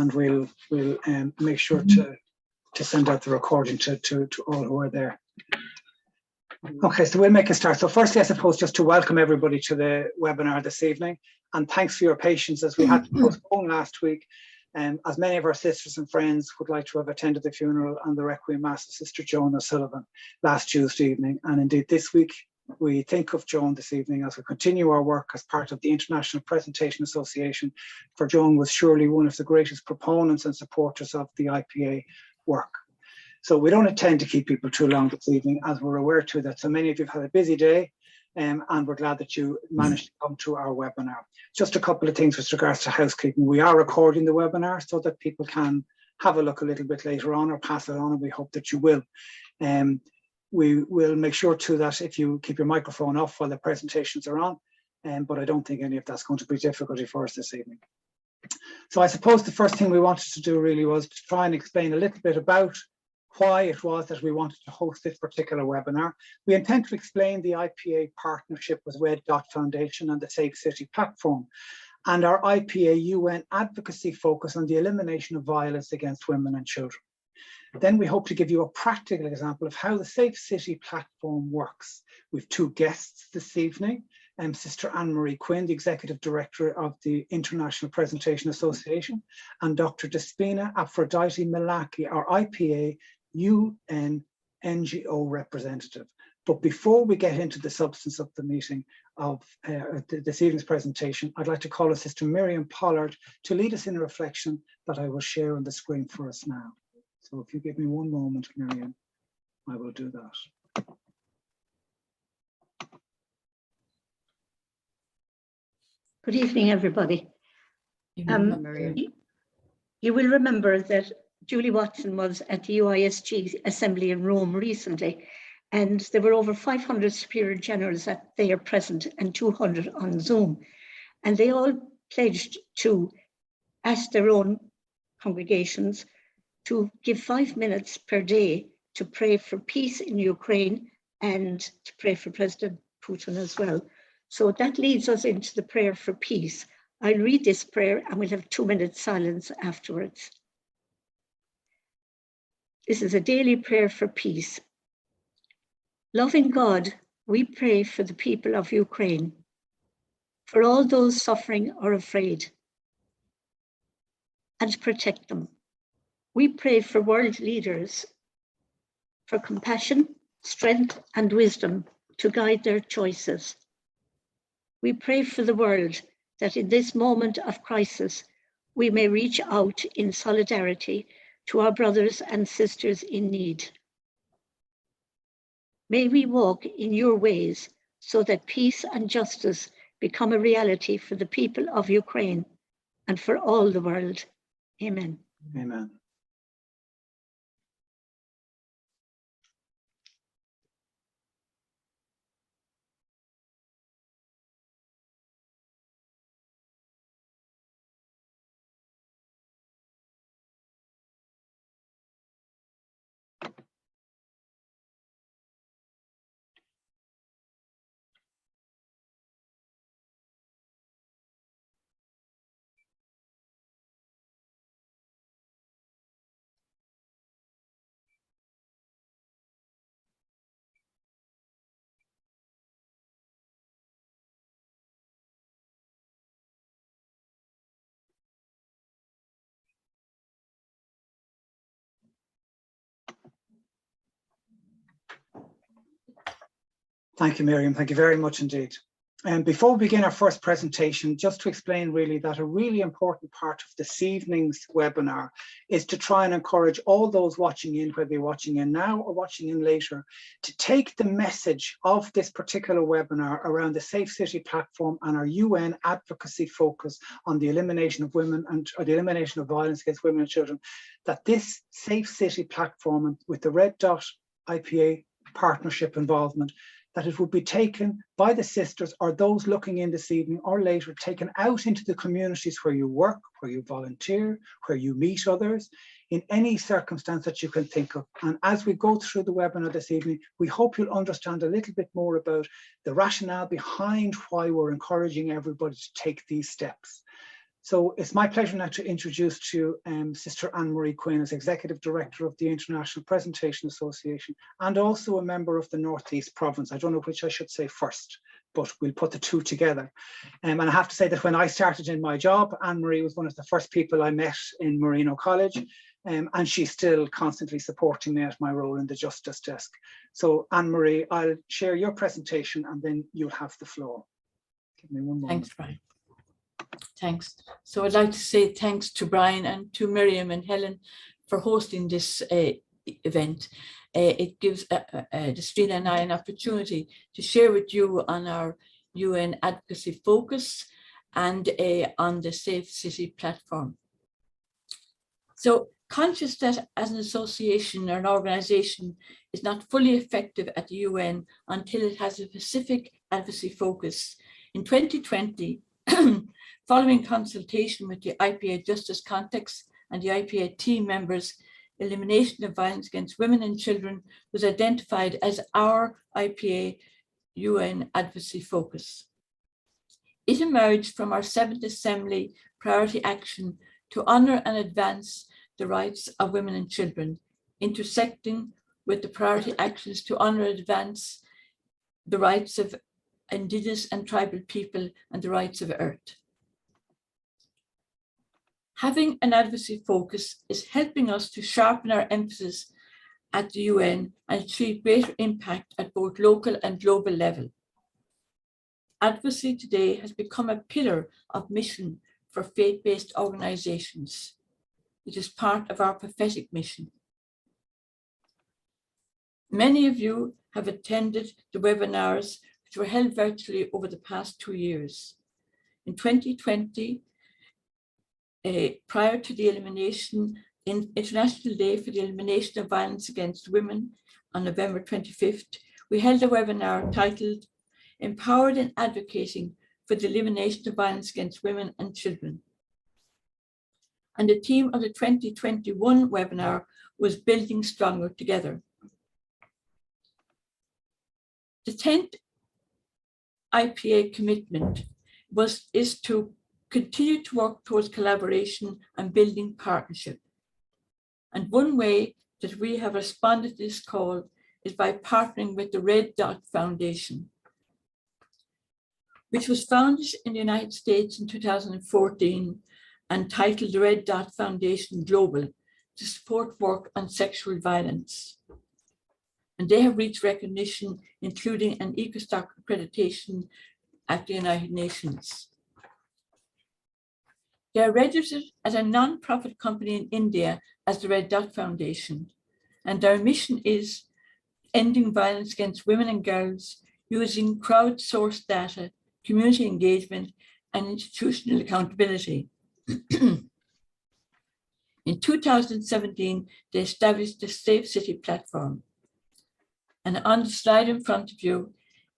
and we'll make sure to send out the recording to all who are there. Okay, so we'll make a start. So firstly, I suppose just to welcome everybody to the webinar this evening, and thanks for your patience as we had to postpone last week. As many of our sisters and friends would like to have attended the funeral and the Requiem Mass of Sister Joan O'Sullivan last Tuesday evening. And indeed this week, we think of Joan this evening as we continue our work as part of the International Presentation Association, for Joan was surely one of the greatest proponents and supporters of the IPA work. So we don't intend to keep people too long this evening, as we're aware too that so many of you have had a busy day, and we're glad that you managed to come to our webinar. Just a couple of things with regards to housekeeping. We are recording the webinar so that people can have a look a little bit later on or pass it on, and we hope that you will. We will make sure too that if you keep your microphone off while the presentations are on, but I don't think any of that's going to be difficulty for us this evening. So I suppose the first thing we wanted to do really was to try and explain a little bit about why it was that we wanted to host this particular webinar. We intend to explain the IPA partnership with Red Dot Foundation and the Safecity Platform, and our IPA UN advocacy focus on the elimination of violence against women and children. Then we hope to give you a practical example of how the Safecity Platform works. We have two guests this evening, Sister Anne-Marie Quinn, the Executive Director of the International Presentation Association, and Dr. Despina Aphrodite Milaki, our IPA UN NGO representative. But before we get into the substance of the meeting of this evening's presentation, I'd like to call on Sister Miriam Pollard to lead us in a reflection that I will share on the screen for us now. So if you give me one moment, Miriam, I will do that. Good evening, everybody. You will remember that Julie Watson was at the UISG Assembly in Rome recently, and there were over 500 superior generals there present and 200 on Zoom. And they all pledged to ask their own congregations to give 5 minutes per day to pray for peace in Ukraine and to pray for President Putin as well. So that leads us into the prayer for peace. I'll read this prayer and we'll have 2 minutes silence afterwards. This is a daily prayer for peace. Loving God, we pray for the people of Ukraine, for all those suffering or afraid, and protect them. We pray for world leaders, for compassion, strength, and wisdom to guide their choices. We pray for the world that in this moment of crisis, we may reach out in solidarity to our brothers and sisters in need. May we walk in your ways so that peace and justice become a reality for the people of Ukraine and for all the world. Amen. Amen. Thank you, Miriam. Thank you very much indeed. And before we begin our first presentation, just to explain really that a really important part of this evening's webinar is to try and encourage all those watching in, whether you're watching in now or watching in later, to take the message of this particular webinar around the Safecity Platform and our UN advocacy focus on the elimination of women or the elimination of violence against women and children, that this Safecity Platform with the Red Dot IPA partnership involvement, that it would be taken by the sisters or those looking in this evening or later, taken out into the communities where you work, where you volunteer, where you meet others, in any circumstance that you can think of. And as we go through the webinar this evening, we hope you'll understand a little bit more about the rationale behind why we're encouraging everybody to take these steps. So it's my pleasure now to introduce to you Sister Anne-Marie Quinn as Executive Director of the International Presentation Association and also a member of the Northeast Province. I don't know which I should say first, but we'll put the two together. And I have to say that when I started in my job, Anne-Marie was one of the first people I met in Marino College, and she's still constantly supporting me at my role in the Justice Desk. So Anne-Marie, I'll share your presentation and then you'll have the floor. Give me one moment. Thanks, Brian. Thanks. So I'd like to say thanks to Brian and to Miriam and Helen for hosting this event. It gives Destina and I an opportunity to share with you on our UN advocacy focus and on the Safecity Platform. So conscious that as an association or an organization is not fully effective at the UN until it has a specific advocacy focus, in 2020, following consultation with the IPA Justice Context and the IPA team members, elimination of violence against women and children was identified as our IPA UN advocacy focus. It emerged from our 7th Assembly priority action to honour and advance the rights of women and children, intersecting with the priority actions to honour and advance the rights of Indigenous and tribal people and the rights of Earth. Having an advocacy focus is helping us to sharpen our emphasis at the UN and achieve greater impact at both local and global level. Advocacy today has become a pillar of mission for faith-based organizations. It is part of our prophetic mission. Many of you have attended the webinars which were held virtually over the past 2 years. In 2020, prior to the International Day for the Elimination of Violence Against Women on November 25th, we held a webinar titled Empowered and Advocating for the Elimination of Violence Against Women and Children. And the theme of the 2021 webinar was Building Stronger Together. The 10th IPA commitment is to continue to work towards collaboration and building partnership. And one way that we have responded to this call is by partnering with the Red Dot Foundation, which was founded in the United States in 2014 and titled the Red Dot Foundation Global to support work on sexual violence. And they have reached recognition, including an EcoStock accreditation at the United Nations. They are registered as a non-profit company in India as the Red Dot Foundation, and their mission is ending violence against women and girls using crowdsourced data, community engagement, and institutional accountability. In 2017, they established the Safecity Platform. And on the slide in front of you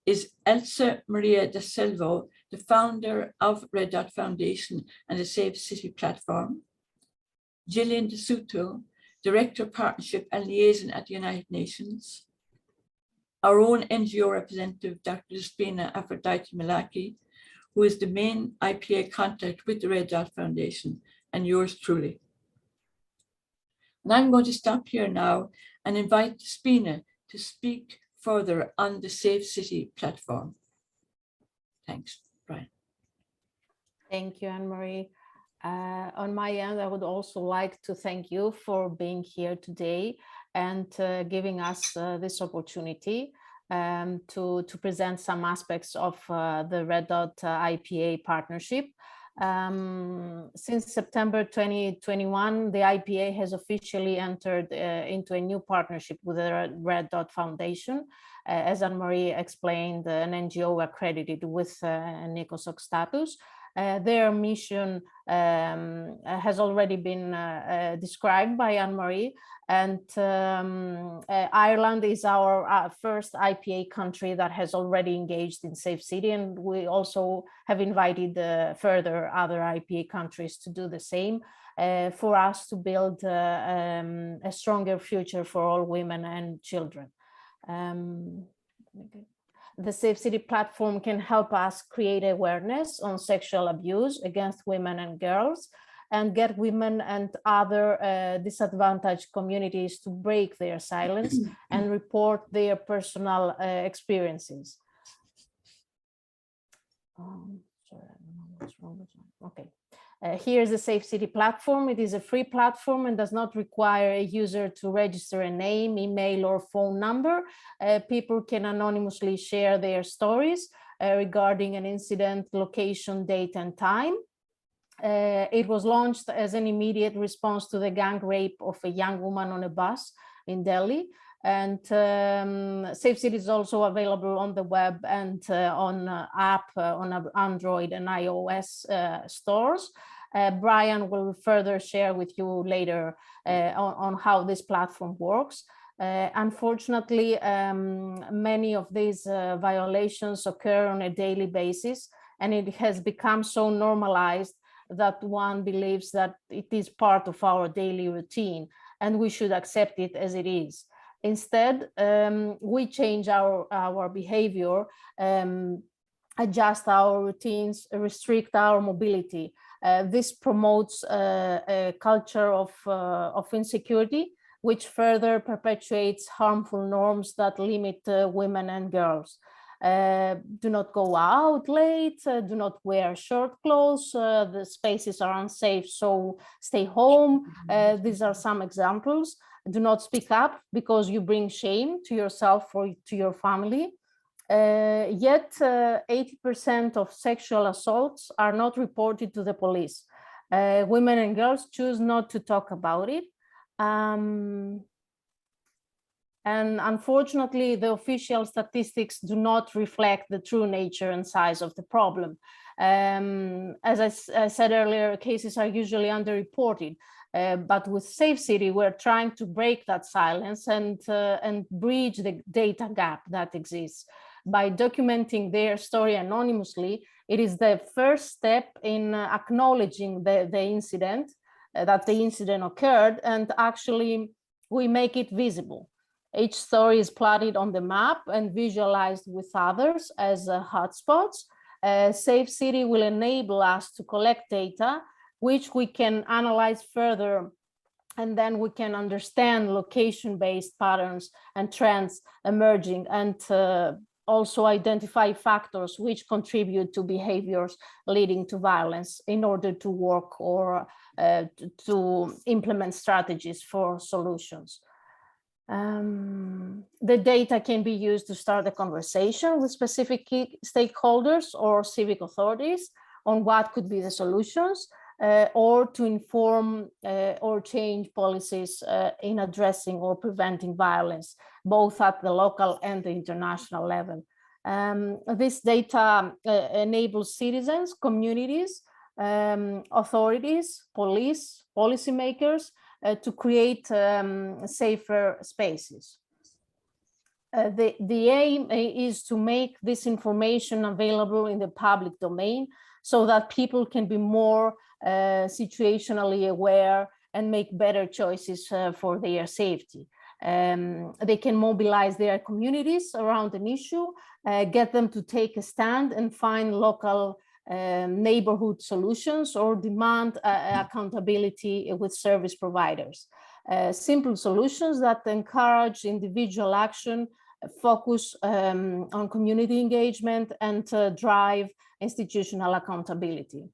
is Elsa Maria da Silva, the founder of Red Dot Foundation and the Safecity Platform, Gillian De Soto, Director of Partnership and Liaison at the United Nations, our own NGO representative, Dr. Despina Aphrodite Malaki, who is the main IPA contact with the Red Dot Foundation, and yours truly. And I'm going to stop here now and invite Despina to speak further on the Safecity Platform. Thanks, Brian. Thank you, Anne-Marie. On my end, I would also like to thank you for being here today and giving us this opportunity to present some aspects of the Red Dot IPA partnership. Since September 2021, the IPA has officially entered into a new partnership with the Red Dot Foundation. As Anne-Marie explained, an NGO accredited with an EcoSoc status. Their mission has already been described by Anne-Marie, and Ireland is our first IPA country that has already engaged in Safecity, and we also have invited further other IPA countries to do the same for us to build a stronger future for all women and children. The Safecity platform can help us create awareness on sexual abuse against women and girls, and get women and other disadvantaged communities to break their silence and report their personal experiences. Sorry, I don't know what's wrong with that. Okay. Here's the Safecity platform. It is a free platform and does not require a user to register a name, email, or phone number. People can anonymously share their stories regarding an incident, location, date, and time. It was launched as an immediate response to the gang rape of a young woman on a bus in Delhi. And Safecity is also available on the web and on app on Android and iOS stores. Brian will further share with you later on how this platform works. Unfortunately, many of these violations occur on a daily basis, and it has become so normalized that one believes that it is part of our daily routine and we should accept it as it is. Instead, we change our behavior, adjust our routines, restrict our mobility. This promotes a culture of insecurity, which further perpetuates harmful norms that limit women and girls. Do not go out late, do not wear short clothes, the spaces are unsafe, so stay home. These are some examples. Do not speak up because you bring shame to yourself or to your family. Yet 80% of sexual assaults are not reported to the police. Women and girls choose not to talk about it. And unfortunately, the official statistics do not reflect the true nature and size of the problem. As I said earlier, cases are usually underreported. But with Safecity, we're trying to break that silence and bridge the data gap that exists. By documenting their story anonymously, it is the first step in acknowledging the incident, that the incident occurred, and actually we make it visible. Each story is plotted on the map and visualized with others as hotspots. Safecity will enable us to collect data, which we can analyze further, and then we can understand location-based patterns and trends emerging, and also identify factors which contribute to behaviors leading to violence in order to work or to implement strategies for solutions. The data can be used to start a conversation with specific stakeholders or civic authorities on what could be the solutions, or to inform or change policies in addressing or preventing violence, both at the local and the international level. This data enables citizens, communities, authorities, police, policymakers to create safer spaces. The aim is to make this information available in the public domain so that people can be more situationally aware and make better choices for their safety. They can mobilize their communities around an issue, get them to take a stand and find local neighborhood solutions, or demand accountability with service providers. Simple solutions that encourage individual action, focus on community engagement, and drive institutional accountability.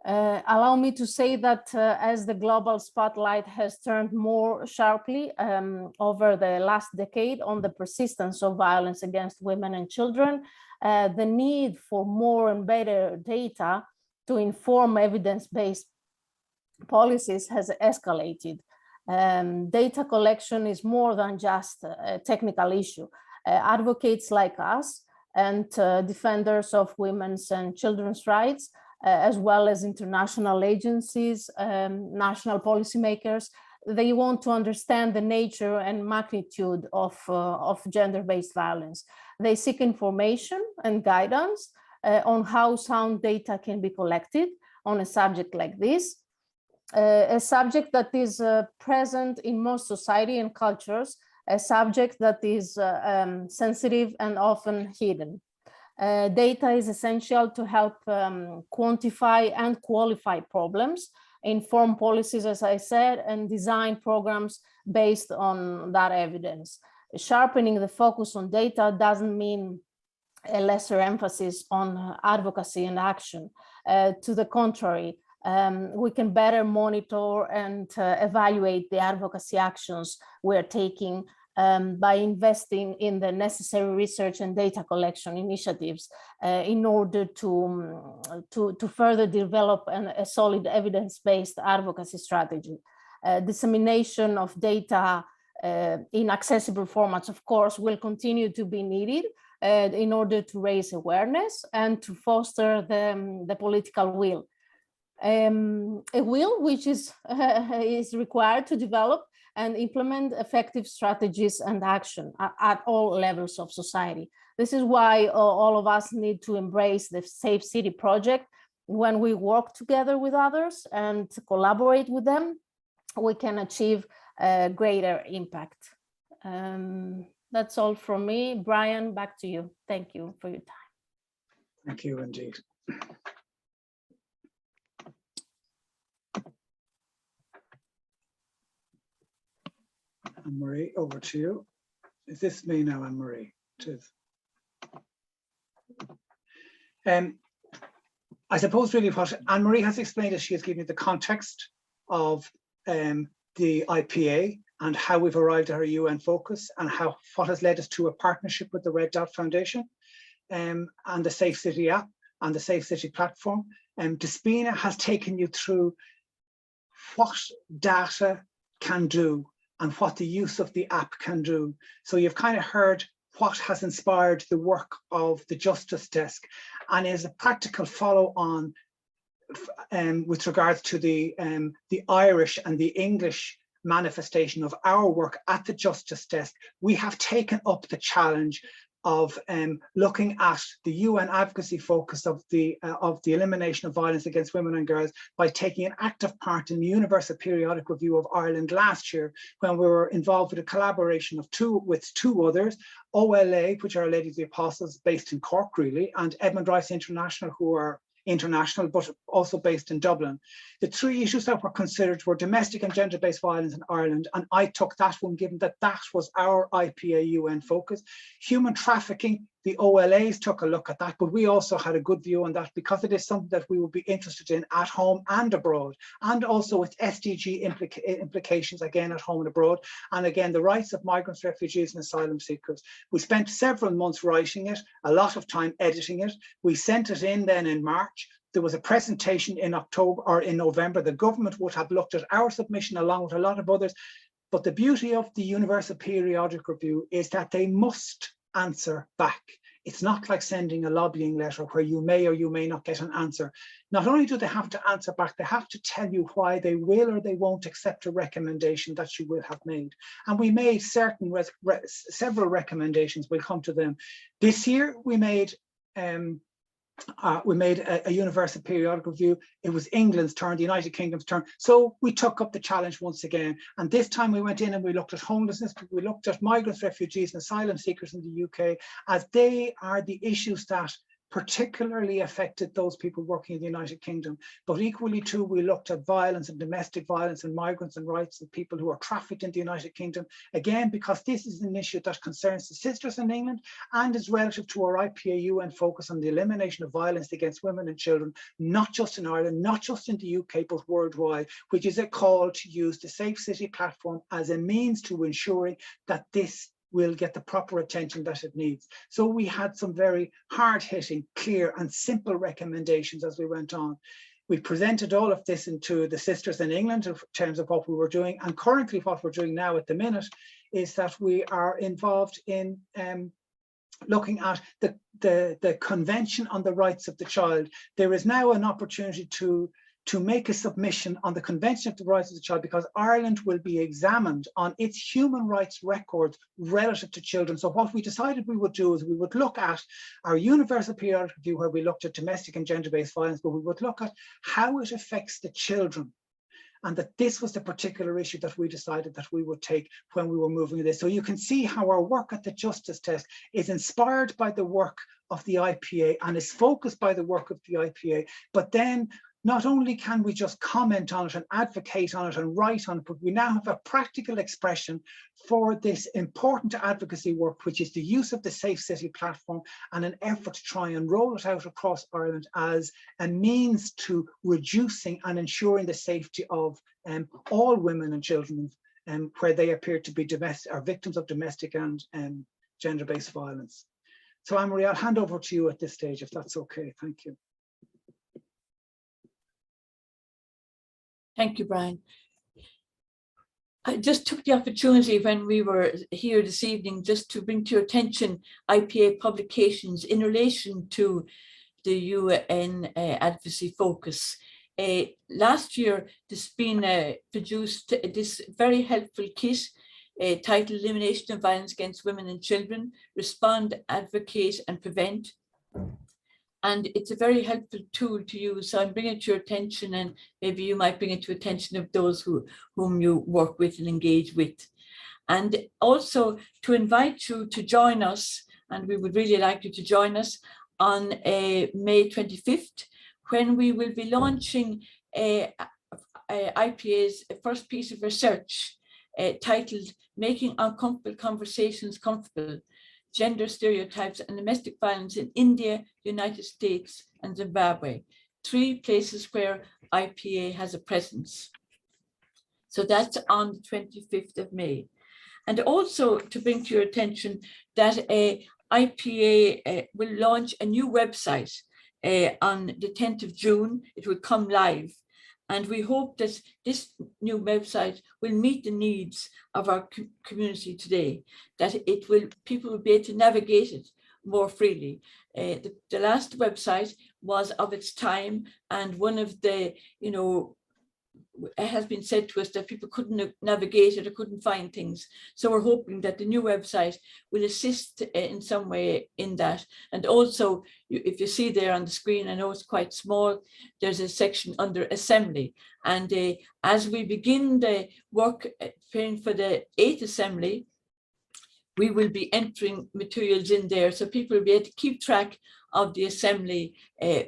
Allow me to say that as the global spotlight has turned more sharply over the last decade on the persistence of violence against women and children, the need for more and better data to inform evidence-based policies has escalated. Data collection is more than just a technical issue. Advocates like us and defenders of women's and children's rights, as well as international agencies, national policymakers, they want to understand the nature and magnitude of gender-based violence. They seek information and guidance on how sound data can be collected on a subject like this, a subject that is present in most society and cultures, a subject that is sensitive and often hidden. Data is essential to help quantify and qualify problems, inform policies, as I said, and design programs based on that evidence. Sharpening the focus on data doesn't mean a lesser emphasis on advocacy and action. To the contrary, we can better monitor and evaluate the advocacy actions we're taking by investing in the necessary research and data collection initiatives in order to further develop a solid evidence-based advocacy strategy. Dissemination of data in accessible formats, of course, will continue to be needed in order to raise awareness and to foster the political will. A will which is required to develop and implement effective strategies and action at all levels of society. This is why all of us need to embrace the Safe City project. When we work together with others and collaborate with them, we can achieve a greater impact. That's all from me. Brian, back to you. Thank you for your time. Thank you indeed. Anne-Marie, over to you. Is this me now, Anne-Marie? It is. I suppose really what Anne-Marie has explained is she has given you the context of the IPA and how we've arrived at our UN focus and what has led us to a partnership with the Red Dot Foundation and the Safe City app and the Safecity Platform. Despina has taken you through what data can do and what the use of the app can do. So you've kind of heard what has inspired the work of the Justice Desk, and is a practical follow-on with regards to the Irish and the English manifestation of our work at the Justice Desk. We have taken up the challenge of looking at the UN advocacy focus of the elimination of violence against women and girls by taking an active part in the Universal Periodic Review of Ireland last year, when we were involved with a collaboration of two others, OLA, which are Ladies of the Apostles, based in Cork really, and Edmund Rice International, who are international but also based in Dublin. The three issues that were considered were domestic and gender-based violence in Ireland, and I took that one given that that was our IPA UN focus. Human trafficking, the OLAs took a look at that, but we also had a good view on that because it is something that we would be interested in at home and abroad, and also its SDG implications again at home and abroad, and again the rights of migrants, refugees and asylum seekers. We spent several months writing it, a lot of time editing it. We sent it in then in March. There was a presentation in October or in November. The government would have looked at our submission along with a lot of others, but the beauty of the Universal Periodic Review is that they must answer back. It's not like sending a lobbying letter where you may or you may not get an answer. Not only do they have to answer back, they have to tell you why they will or they won't accept a recommendation that you will have made. And we made several recommendations. We'll come to them. This year we made a Universal Periodic Review. It was England's turn, the United Kingdom's turn. So we took up the challenge once again. And this time we went in and we looked at homelessness, we looked at migrants, refugees and asylum seekers in the UK, as they are the issues that particularly affected those people working in the United Kingdom. But equally too, we looked at violence and domestic violence and migrants and rights of people who are trafficked in the United Kingdom. Again, because this is an issue that concerns the sisters in England and is relative to our IPA UN focus on the elimination of violence against women and children, not just in Ireland, not just in the UK, but worldwide, which is a call to use the Safe City platform as a means to ensuring that this will get the proper attention that it needs. So we had some very hard-hitting, clear and simple recommendations as we went on. We presented all of this into the sisters in England in terms of what we were doing, and currently what we're doing now at the minute is that we are involved in looking at the Convention on the Rights of the Child. There is now an opportunity to make a submission on the Convention of the Rights of the Child, because Ireland will be examined on its human rights records relative to children. So what we decided we would do is we would look at our Universal Periodic Review, where we looked at domestic and gender-based violence, but we would look at how it affects the children and that this was the particular issue that we decided that we would take when we were moving this. So you can see how our work at the Justice Test is inspired by the work of the IPA and is focused by the work of the IPA, but then not only can we just comment on it and advocate on it and write on it, but we now have a practical expression for this important advocacy work, which is the use of the Safecity platform and an effort to try and roll it out across Ireland as a means to reducing and ensuring the safety of all women and children where they appear to be victims of domestic and gender-based violence. So Anne-Marie, I'll hand over to you at this stage, if that's okay. Thank you. Thank you, Brian. I just took the opportunity when we were here this evening just to bring to your attention IPA publications in relation to the UN advocacy focus. Last year, there's been produced this very helpful kit titled Elimination of Violence Against Women and Children, Respond, Advocate and Prevent. And it's a very helpful tool to use. So I'm bringing it to your attention, and maybe you might bring it to attention of those whom you work with and engage with. And also to invite you to join us, and we would really like you to join us on May 25th, when we will be launching IPA's first piece of research titled Making Uncomfortable Conversations Comfortable: Gender Stereotypes and Domestic Violence in India, United States and Zimbabwe, 3 places where IPA has a presence. So that's on the 25th of May. And also to bring to your attention that IPA will launch a new website on the 10th of June. It will come live. And we hope that this new website will meet the needs of our community today, that people will be able to navigate it more freely. The last website was of its time, and one of the, it has been said to us that people couldn't navigate it or couldn't find things. So we're hoping that the new website will assist in some way in that. And also, if you see there on the screen, I know it's quite small, there's a section under Assembly. And as we begin the work preparing for the 8th Assembly, we will be entering materials in there, so people will be able to keep track of the Assembly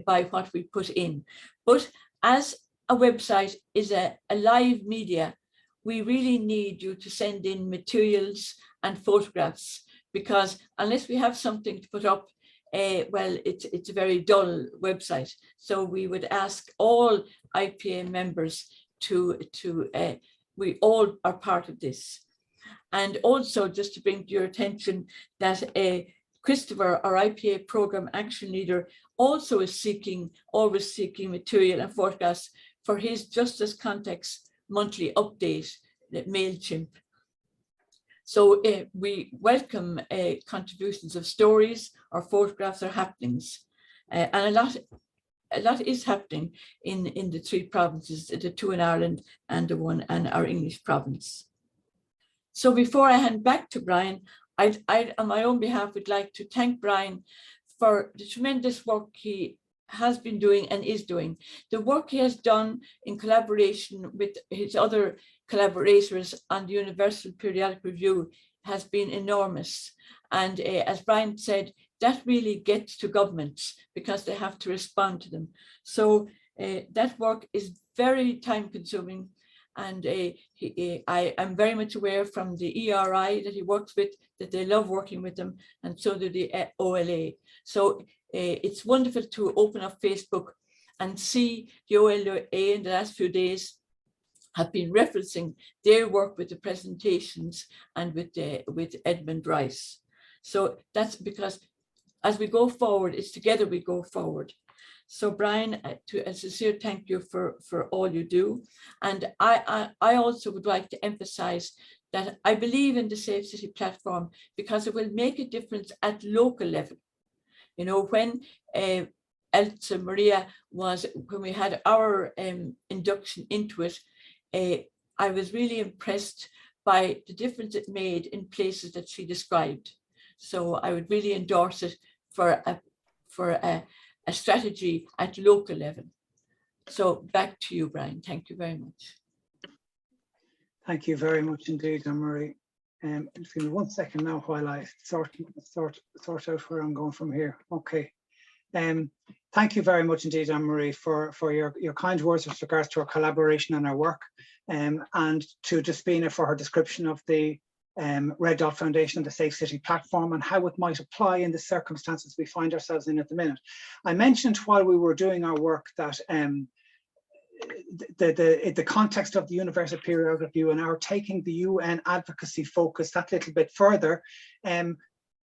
by what we put in. But as a website is a live media, we really need you to send in materials and photographs, because unless we have something to put up, well, it's a very dull website. So we would ask all IPA members we all are part of this. And also just to bring to your attention that Christopher, our IPA program action leader, also is always seeking material and photographs for his Justice Context monthly update, MailChimp. So we welcome contributions of stories or photographs or happenings. And a lot is happening in the 3 provinces, the 2 in Ireland and the 1 in our English province. So before I hand back to Brian, I on my own behalf would like to thank Brian for the tremendous work he has been doing and is doing. The work he has done in collaboration with his other collaborators on the Universal Periodic Review has been enormous. And as Brian said, that really gets to governments because they have to respond to them. So that work is very time consuming. And I am very much aware from the ERI that he works with that they love working with them, and so do the OLA. So it's wonderful to open up Facebook and see the OLA in the last few days have been referencing their work with the presentations and with Edmund Rice. So that's because as we go forward, it's together we go forward. So Brian, a sincere thank you for all you do. And I also would like to emphasize that I believe in the Safecity platform because it will make a difference at local level. You know, when Elsa Maria when we had our induction into it, I was really impressed by the difference it made in places that she described. So I would really endorse it for a strategy at local level. So back to you, Brian. Thank you very much. Thank you very much indeed, Anne-Marie. Just give me 1 second now while I sort out where I'm going from here. Okay. Thank you very much indeed, Anne-Marie, for your kind words with regards to our collaboration and our work, and to Despina for her description of the Red Dot Foundation and the Safecity Platform and how it might apply in the circumstances we find ourselves in at the minute. I mentioned while we were doing our work that the context of the Universal Periodic Review and our taking the UN advocacy focus that little bit further,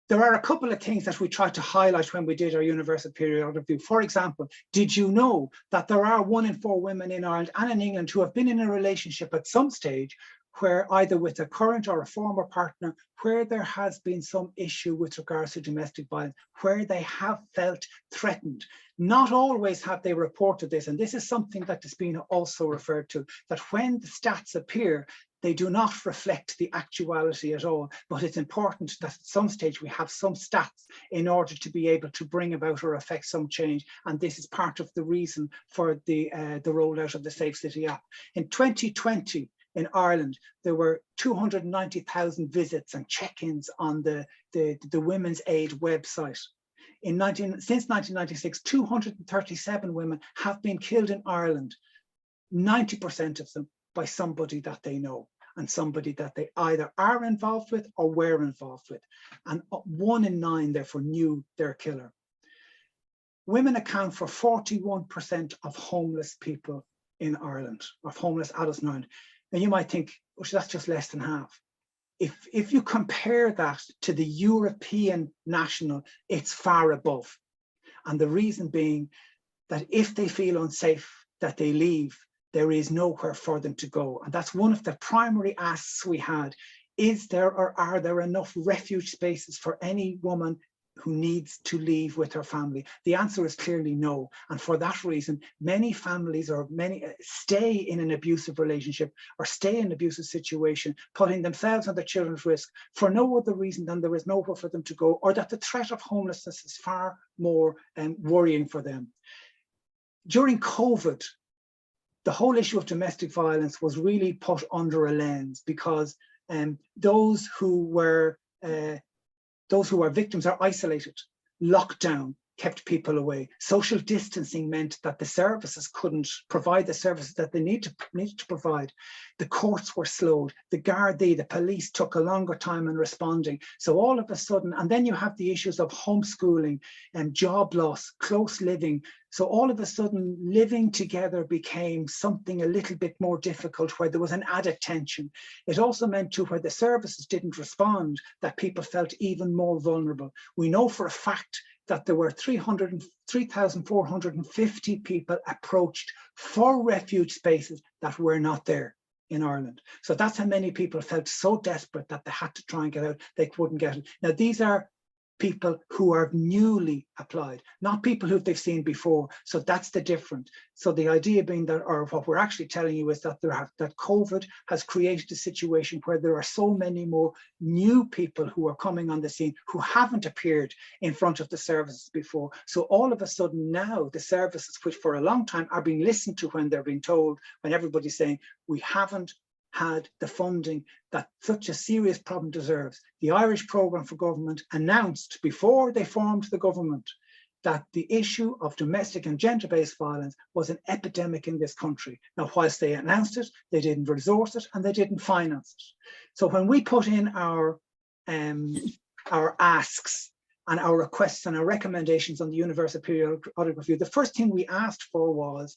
there are a couple of things that we tried to highlight when we did our Universal Periodic Review. For example, did you know that there are 1 in 4 women in Ireland and in England who have been in a relationship at some stage where either with a current or a former partner, where there has been some issue with regards to domestic violence, where they have felt threatened. Not always have they reported this, and this is something that Despina also referred to, that when the stats appear, they do not reflect the actuality at all, but it's important that at some stage we have some stats in order to be able to bring about or affect some change, and this is part of the reason for the rollout of the Safecity app. In 2020, in Ireland, there were 290,000 visits and check-ins on the Women's Aid website. Since 1996, 237 women have been killed in Ireland, 90% of them by somebody that they know and somebody that they either are involved with or were involved with. And 1 in 9 therefore knew their killer. Women account for 41% of homeless people in Ireland, of homeless adults in Ireland. And you might think, well, that's just less than half. If you compare that to the European national, it's far above. And the reason being that if they feel unsafe, that they leave, there is nowhere for them to go. And that's one of the primary asks we had. Is there or are there enough refuge spaces for any woman who needs to leave with her family? The answer is clearly no. And for that reason, many families or many stay in an abusive relationship or stay in an abusive situation, putting themselves and their children at risk for no other reason than there is nowhere for them to go, or that the threat of homelessness is far more worrying for them. During COVID, the whole issue of domestic violence was really put under a lens because those who are victims are isolated. Lockdown kept people away. Social distancing meant that the services couldn't provide the services that they need to provide. The courts were slowed. The Gardaí, the police took a longer time in responding. So all of a sudden, and then you have the issues of homeschooling and job loss, close living. So all of a sudden, living together became something a little bit more difficult, where there was an added tension. It also meant too, where the services didn't respond, that people felt even more vulnerable. We know for a fact that there were 3,450 people approached for refuge spaces that were not there in Ireland. So that's how many people felt so desperate that they had to try and get out, they couldn't get it. Now, these are people who are newly applied, not people who they've seen before. So that's the difference. So the idea being that, or what we're actually telling you, is that that COVID has created a situation where there are so many more new people who are coming on the scene who haven't appeared in front of the services before. So all of a sudden now the services, which for a long time are being listened to when they're being told, when everybody's saying we haven't had the funding that such a serious problem deserves. The Irish Programme for Government announced before they formed the government that the issue of domestic and gender-based violence was an epidemic in this country. Now, whilst they announced it, they didn't resource it and they didn't finance it. So when we put in our asks and our requests and our recommendations on the Universal Periodic Review, the first thing we asked for was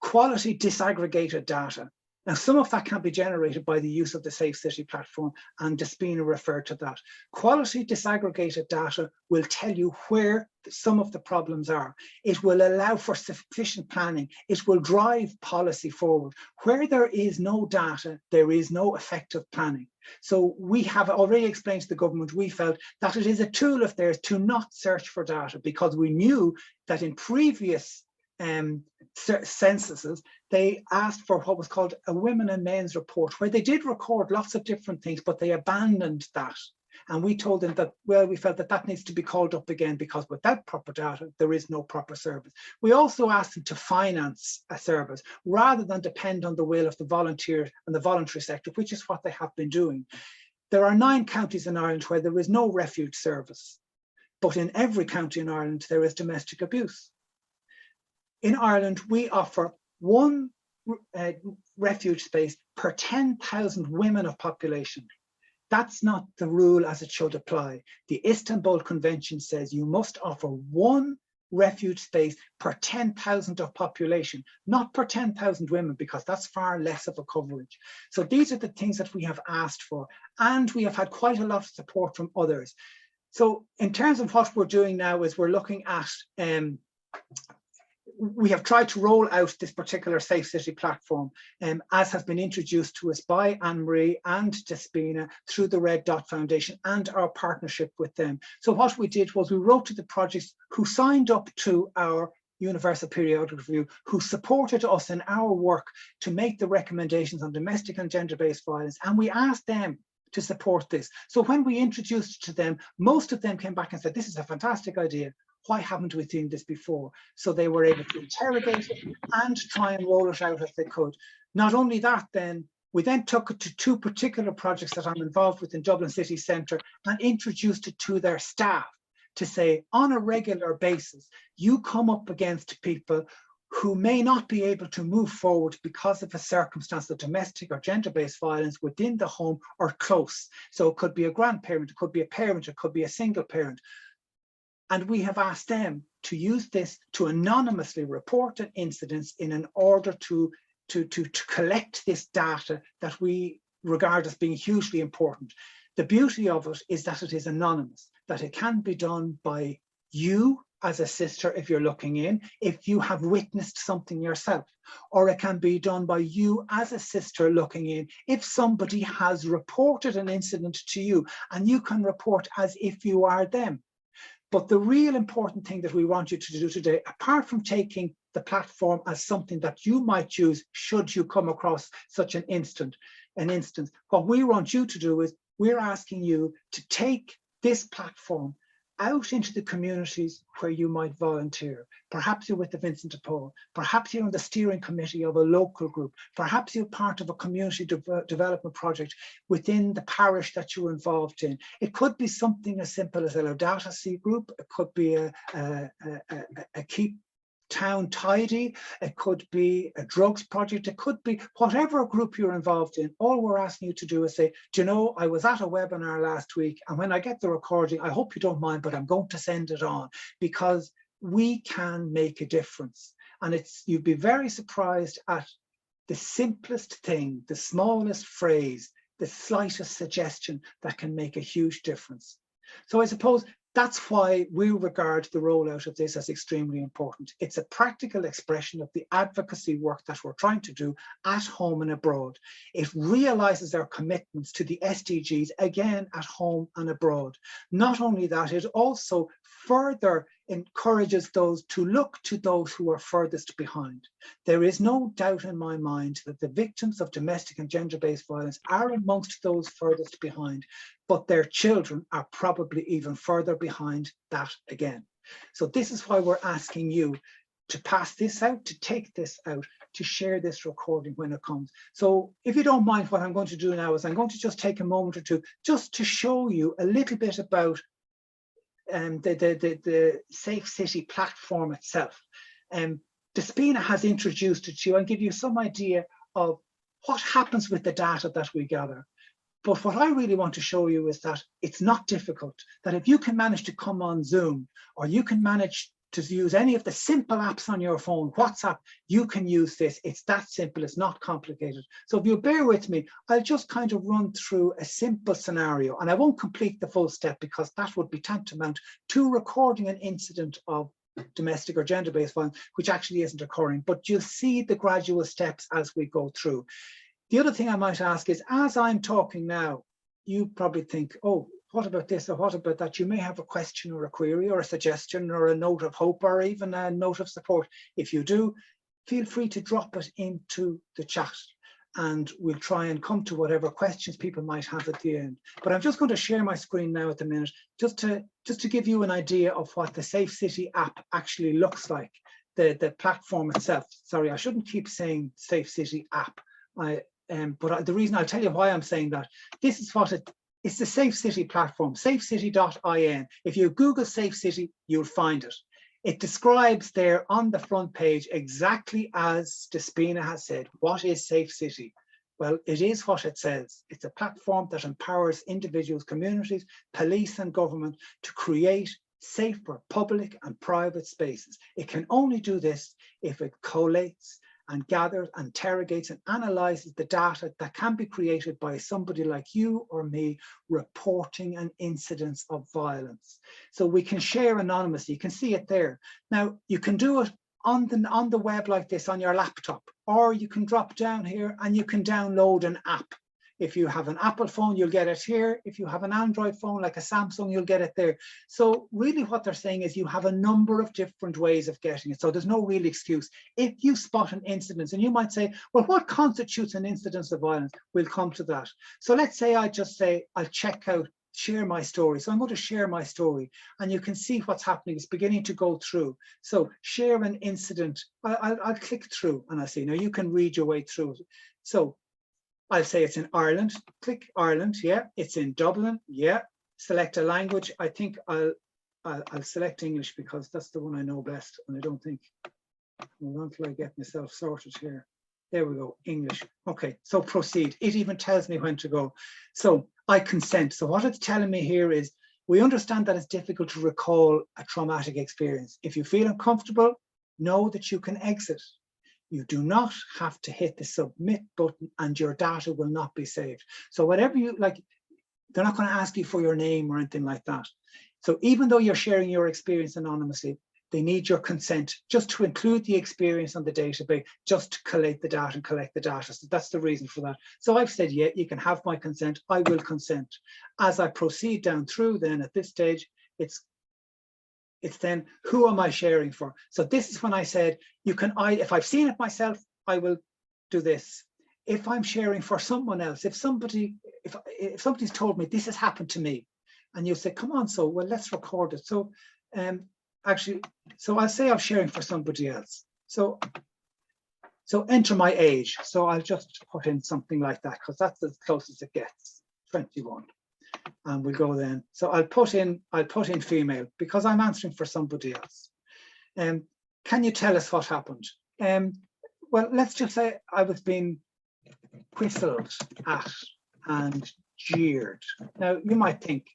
quality disaggregated data. Now, some of that can be generated by the use of the Safecity platform, and Despina referred to that. Quality disaggregated data will tell you where some of the problems are. It will allow for sufficient planning. It will drive policy forward. Where there is no data, there is no effective planning. So we have already explained to the government, we felt that it is a tool of theirs to not search for data, because we knew that in previous censuses, they asked for what was called a women and men's report, where they did record lots of different things, but they abandoned that. And we told them that, well, we felt that that needs to be called up again because without proper data, there is no proper service. We also asked them to finance a service rather than depend on the will of the volunteer and the voluntary sector, which is what they have been doing. There are 9 counties in Ireland where there is no refuge service, but in every county in Ireland, there is domestic abuse. In Ireland, we offer 1 refuge space per 10,000 women of population. That's not the rule as it should apply. The Istanbul Convention says you must offer 1 refuge space per 10,000 of population, not per 10,000 women, because that's far less of a coverage. So these are the things that we have asked for, and we have had quite a lot of support from others. So in terms of what we're doing now is we're looking at we have tried to roll out this particular Safecity platform as has been introduced to us by Anne-Marie and Despina through the Red Dot Foundation and our partnership with them. So what we did was we wrote to the projects who signed up to our Universal Periodic Review, who supported us in our work to make the recommendations on domestic and gender-based violence, and we asked them to support this. So when we introduced it to them, most of them came back and said, this is a fantastic idea. Why haven't we seen this before? So they were able to interrogate it and try and roll it out as they could. Not only that, then we then took it to 2 particular projects that I'm involved with in Dublin City Centre and introduced it to their staff to say, on a regular basis, you come up against people who may not be able to move forward because of a circumstance of domestic or gender-based violence within the home or close. So it could be a grandparent, it could be a parent, it could be a single parent. And we have asked them to use this to anonymously report an incident in order to collect this data that we regard as being hugely important. The beauty of it is that it is anonymous, that it can be done by you as a sister if you're looking in, if you have witnessed something yourself, or it can be done by you as a sister looking in if somebody has reported an incident to you, and you can report as if you are them. But the real important thing that we want you to do today, apart from taking the platform as something that you might use should you come across such an instance, what we want you to do is we're asking you to take this platform out into the communities where you might volunteer. Perhaps you're with the Vincent de Paul, perhaps you're on the steering committee of a local group, perhaps you're part of a community development project within the parish that you're involved in. It could be something as simple as a Laudata group, it could be a Keep Town Tidy, it could be a drugs project, it could be whatever group you're involved in. All we're asking you to do is say, do you know, I was at a webinar last week, and when I get the recording, I hope you don't mind, but I'm going to send it on, because we can make a difference. And you'd be very surprised at the simplest thing, the smallest phrase, the slightest suggestion that can make a huge difference. So I suppose that's why we regard the rollout of this as extremely important. It's a practical expression of the advocacy work that we're trying to do at home and abroad. It realizes our commitments to the SDGs, again, at home and abroad. Not only that, it also further encourages those to look to those who are furthest behind. There is no doubt in my mind that the victims of domestic and gender-based violence are amongst those furthest behind, but their children are probably even further behind that again. So this is why we're asking you to pass this out, to take this out, to share this recording when it comes. So if you don't mind, what I'm going to do now is I'm going to just take a moment or two just to show you a little bit about the Safecity platform itself. Despina has introduced it to you and give you some idea of what happens with the data that we gather. But what I really want to show you is that it's not difficult, that if you can manage to come on Zoom, or you can manage to use any of the simple apps on your phone, WhatsApp, you can use this. It's that simple, it's not complicated. So if you bear with me, I'll just kind of run through a simple scenario, and I won't complete the full step because that would be tantamount to recording an incident of domestic or gender-based violence, which actually isn't occurring, but you'll see the gradual steps as we go through. The other thing I might ask is, as I'm talking now, you probably think, oh, what about this or what about that? You may have a question or a query or a suggestion or a note of hope or even a note of support. If you do, feel free to drop it into the chat. and we'll try and come to whatever questions people might have at the end. But I'm just going to share my screen now at the minute, just to give you an idea of what the Safecity app actually looks like, the platform itself. Sorry, I shouldn't keep saying Safecity app. But the reason, I'll tell you why I'm saying that. This is what it's the Safecity platform, safecity.in. If you Google Safecity, you'll find it. It describes there on the front page exactly as Despina has said. What is Safecity? Well, it is what it says. It's a platform that empowers individuals, communities, police and government to create safer public and private spaces. It can only do this if it collates and gathers, interrogates and analyzes the data that can be created by somebody like you or me reporting an incidence of violence. So we can share anonymously. You can see it there. Now, you can do it on the web like this on your laptop, or you can drop down here and you can download an app. If you have an Apple phone, you'll get it here. If you have an Android phone like a Samsung, you'll get it there. So really what they're saying is you have a number of different ways of getting it. So there's no real excuse. If you spot an incident, and you might say, well, what constitutes an incidence of violence? We'll come to that. So let's say I just say, I'll check out, share my story. So I'm going to share my story and you can see what's happening. It's beginning to go through. So share an incident. I'll click through and I see. Now you can read your way through it. So I'll say it's in Ireland, click Ireland, yeah. It's in Dublin, yeah. Select a language. I think I'll select English because that's the one I know best. And I don't think, hold on till I get myself sorted here. There we go, English. Okay, so proceed. It even tells me when to go. So I consent. So what it's telling me here is, we understand that it's difficult to recall a traumatic experience. If you feel uncomfortable, know that you can exit. You do not have to hit the submit button and your data will not be saved. So whatever you like, they're not going to ask you for your name or anything like that. So even though you're sharing your experience anonymously, they need your consent just to include the experience on the database, just to collate the data and collect the data. So that's the reason for that. So I've said, yeah, you can have my consent. I will consent. As I proceed down through, then at this stage, it's then, who am I sharing for? So this is when I said, if I've seen it myself, I will do this. If I'm sharing for someone else, if somebody's told me this has happened to me, and you say, come on, so well, let's record it. So so I'll say I'm sharing for somebody else. So enter my age. So I'll just put in something like that because that's as close as it gets, 21. And we'll go then. So I'll put in female because I'm answering for somebody else. Can you tell us what happened? Well, let's just say I was being whistled at and jeered. Now you might think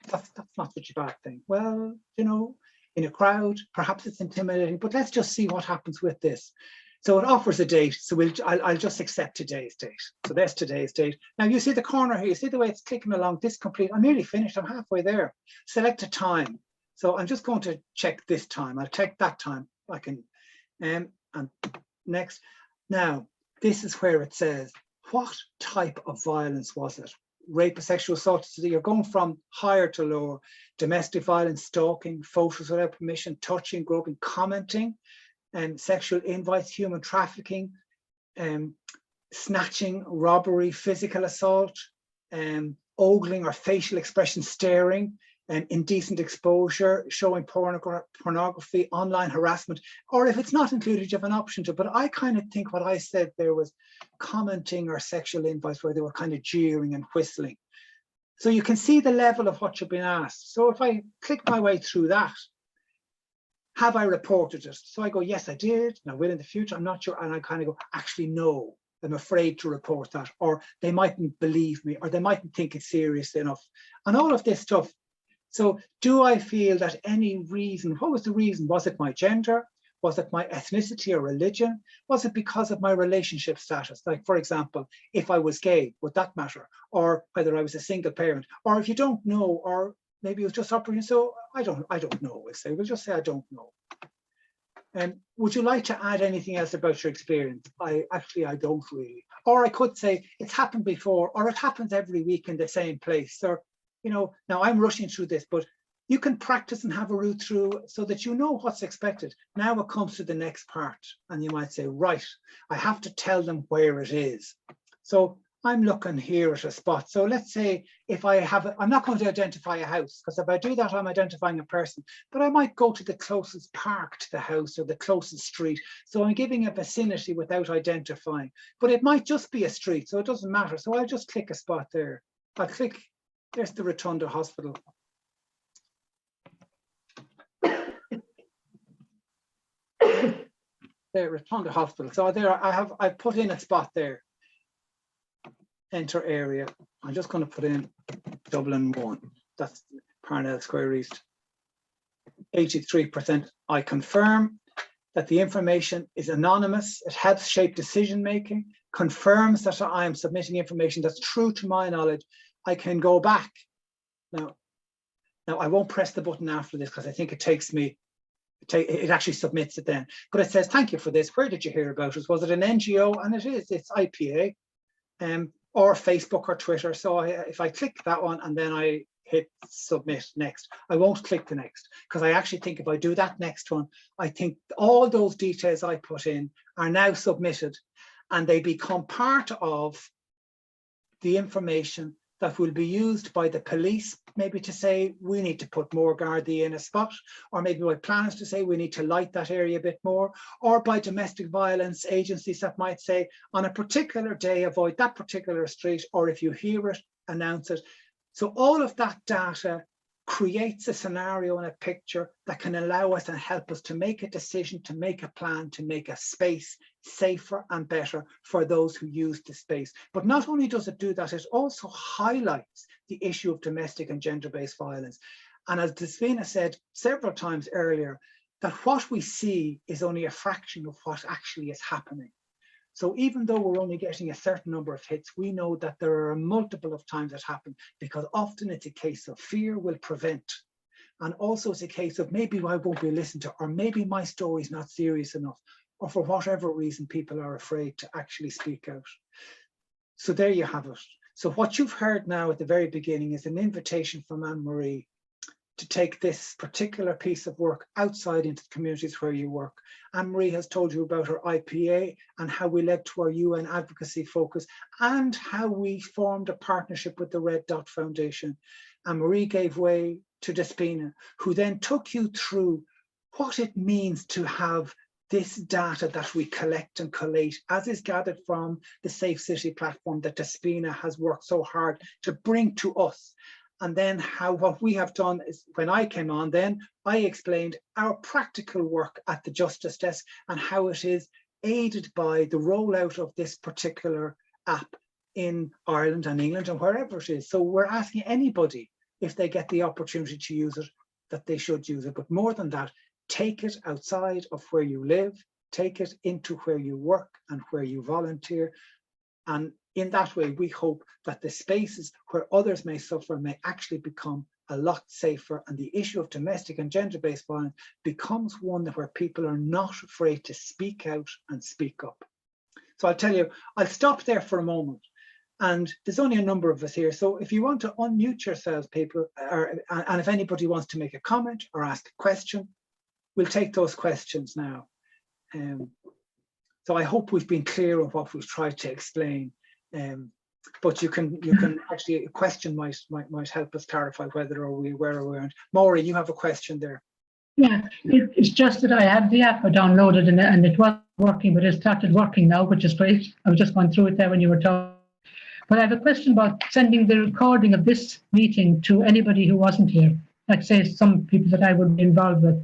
that's not such a bad thing. Well, you know, in a crowd, perhaps it's intimidating, but let's just see what happens with this. So it offers a date. So I'll just accept today's date. So there's today's date. Now you see the corner here, you see the way it's clicking along, this complete, I'm nearly finished, I'm halfway there. Select a time. So I'm just going to check this time. I'll check that time. I can, and next. Now, this is where it says, what type of violence was it? Rape or sexual assault. So you're going from higher to lower. Domestic violence, stalking, photos without permission, touching, groping, commenting, sexual invites, human trafficking, snatching, robbery, physical assault, ogling or facial expression, staring, indecent exposure, showing pornography, online harassment, or if it's not included, you have an option to. But I kind of think what I said there was commenting or sexual invites where they were kind of jeering and whistling. So you can see the level of what you've been asked. So if I click my way through that, have I reported it? So I go, yes, I did. And I will in the future. I'm not sure. And I kind of go, actually, no, I'm afraid to report that. Or they mightn't believe me, or they mightn't think it's serious enough. And all of this stuff. So do I feel that any reason, what was the reason? Was it my gender? Was it my ethnicity or religion? Was it because of my relationship status? Like, for example, if I was gay, would that matter? Or whether I was a single parent? Or if you don't know, or maybe it was just operating. So I don't know, we'll say. We'll just say I don't know. And would you like to add anything else about your experience? I don't really. Or I could say it's happened before, or it happens every week in the same place. Or, you know, now I'm rushing through this, but you can practice and have a route through so that you know what's expected. Now it comes to the next part, and you might say, right, I have to tell them where it is. So I'm looking here at a spot. So let's say if I have, I'm not going to identify a house, because if I do that, I'm identifying a person, but I might go to the closest park to the house or the closest street. So I'm giving a vicinity without identifying, but it might just be a street, so it doesn't matter. So I'll just click a spot there. I'll click, there's the Rotunda Hospital. There, Rotunda Hospital. So there I've put in a spot there. Enter area. I'm just going to put in Dublin 1. That's Parnell Square East. 83%. I confirm that the information is anonymous. It helps shape decision making. Confirms that I am submitting information that's true to my knowledge. I can go back. Now I won't press the button after this because I think it takes me. It actually submits it then. But it says, thank you for this. Where did you hear about it? Was it an NGO? And it is. It's IPA. Or Facebook or Twitter. So if I click that one and then I hit submit next, I won't click the next, because I actually think if I do that next one, I think all those details I put in are now submitted and they become part of the information that will be used by the police, maybe to say we need to put more Gardaí in a spot, or maybe by planners to say we need to light that area a bit more, or by domestic violence agencies that might say on a particular day avoid that particular street, or if you hear it, announce it. So all of that data creates a scenario and a picture that can allow us and help us to make a decision, to make a plan, to make a space safer and better for those who use the space. But not only does it do that, it also highlights the issue of domestic and gender-based violence. And as Despina said several times earlier, that what we see is only a fraction of what actually is happening. So even though we're only getting a certain number of hits, we know that there are a multiple of times that happen, because often it's a case of fear will prevent. And also it's a case of maybe I won't be listened to, or maybe my story is not serious enough, or for whatever reason, people are afraid to actually speak out. So there you have it. So what you've heard now at the very beginning is an invitation from Anne-Marie to take this particular piece of work outside into the communities where you work. Anne-Marie has told you about her IPA and how we led to our UN advocacy focus and how we formed a partnership with the Red Dot Foundation. Anne-Marie gave way to Despina, who then took you through what it means to have this data that we collect and collate, as is gathered from the Safecity platform that Despina has worked so hard to bring to us. And then how what we have done is, when I came on, then I explained our practical work at the Justice Desk and how it is aided by the rollout of this particular app in Ireland and England and wherever it is. So we're asking anybody, if they get the opportunity to use it, that they should use it. But more than that, take it outside of where you live, take it into where you work and where you volunteer. And in that way, we hope that the spaces where others may suffer may actually become a lot safer, and the issue of domestic and gender-based violence becomes one where people are not afraid to speak out and speak up. So I'll tell you, I'll stop there for a moment. And there's only a number of us here. So if you want to unmute yourselves, people, and if anybody wants to make a comment or ask a question, we'll take those questions now. So I hope we've been clear on what we've tried to explain. But you can actually, a question might help us clarify whether we were or weren't. Maureen, you have a question there. Yeah, it's just that I had the app downloaded and it wasn't working, but it started working now, which is great. I was just going through it there when you were talking. But I have a question about sending the recording of this meeting to anybody who wasn't here, like say some people that I would be involved with.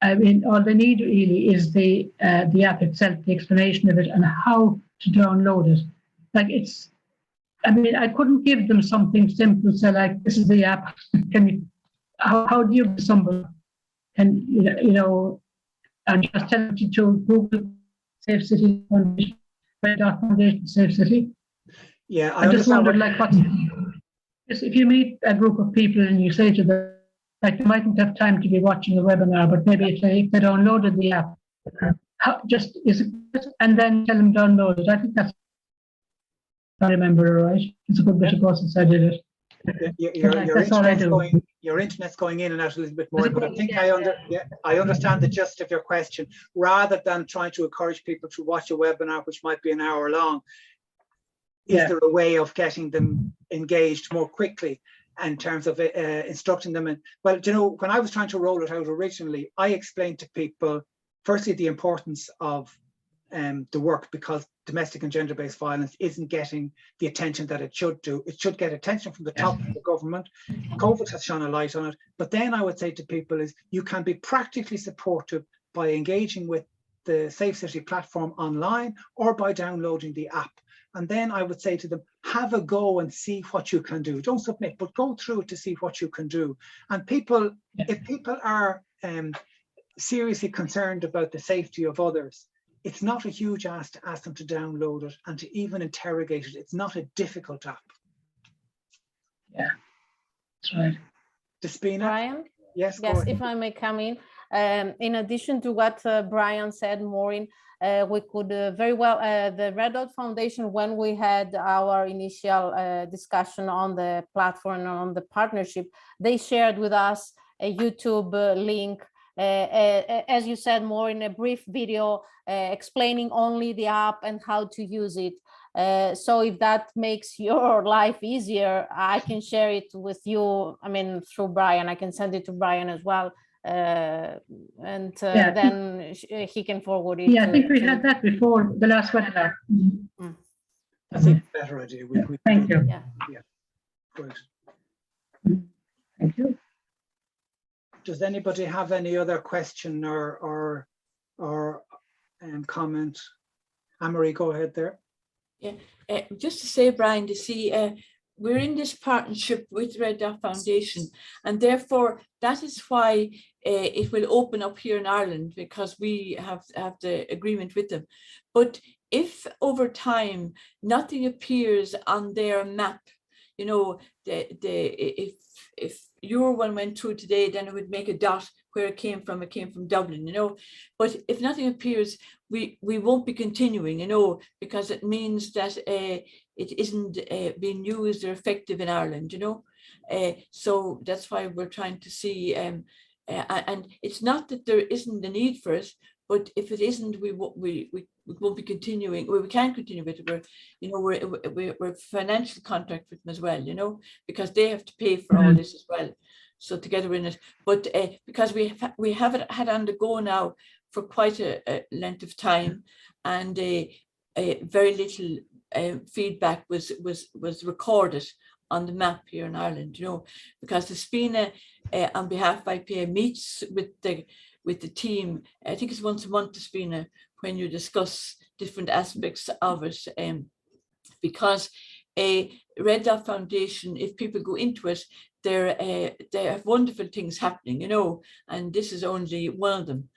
I mean, all they need really is the app itself, the explanation of it and how to download it. Like it's, I mean, I couldn't give them something simple, say like, this is the app. Can you, how do you give somebody? And you know, and just tell them to Google Safecity Foundation, Red Dot Foundation, Safecity. Yeah, I just wondered, like, what if you meet a group of people and you say to them, like, you mightn't have time to be watching a webinar, but maybe if they downloaded the app, just is it, and then tell them download it. I think that's, if I remember right. It's a good bit of process I did it. Your internet's going in and out a little bit more, but I think I understand the gist of your question. Rather than trying to encourage people to watch a webinar which might be an hour long, is there a way of getting them engaged more quickly in terms of instructing them? And well, you know, when I was trying to roll it out originally, I explained to people, firstly, the importance of the work, because domestic and gender-based violence isn't getting the attention that it should do. It should get attention from the top of the government. COVID has shone a light on it. But then I would say to people is you can be practically supportive by engaging with the Safecity platform online or by downloading the app. And then I would say to them, have a go and see what you can do. Don't submit, but go through it to see what you can do. And people, if people are seriously concerned about the safety of others, it's not a huge ask to ask them to download it and to even interrogate it. It's not a difficult app. Yeah, that's right. Despina? Brian? Yes, Yes, if I may come in addition to what Brian said, Maureen, we could very well, the Red Dot Foundation, when we had our initial discussion on the platform and on the partnership, they shared with us a YouTube link, as you said, more in a brief video explaining only the app and how to use it. So if that makes your life easier, I can share it with you. I mean, through Brian, I can send it to Brian as well. Then he can forward it. Yeah, I think we had that before the last webinar. That's a better idea. Thank you. Yeah, good. Thank you. Does anybody have any other question or comment? Anne-Marie, go ahead there. Yeah, just to say, Brian, to see, we're in this partnership with Red Dot Foundation, and therefore that is why it will open up here in Ireland, because we have the agreement with them. But if over time nothing appears on their map, you know, if your one went through today, then it would make a dot where it came from Dublin, you know. But if nothing appears, we won't be continuing, you know, because it means that it isn't being used or effective in Ireland, you know. So that's why we're trying to see, and it's not that there isn't the need for it, but if it isn't, we won't be continuing. Well, we can't continue with it. We're financial contract with them as well, you know, because they have to pay for all this as well. So together in it, but because we have it had on the go now for quite a length of time, and very little feedback was recorded on the map here in Ireland, you know, because the SPINA on behalf of IPA meets with the team. I think it's once a month, the SPINA, when you discuss different aspects of it, because a Red Dot Foundation, if people go into it, they have wonderful things happening, you know, and this is only one of them.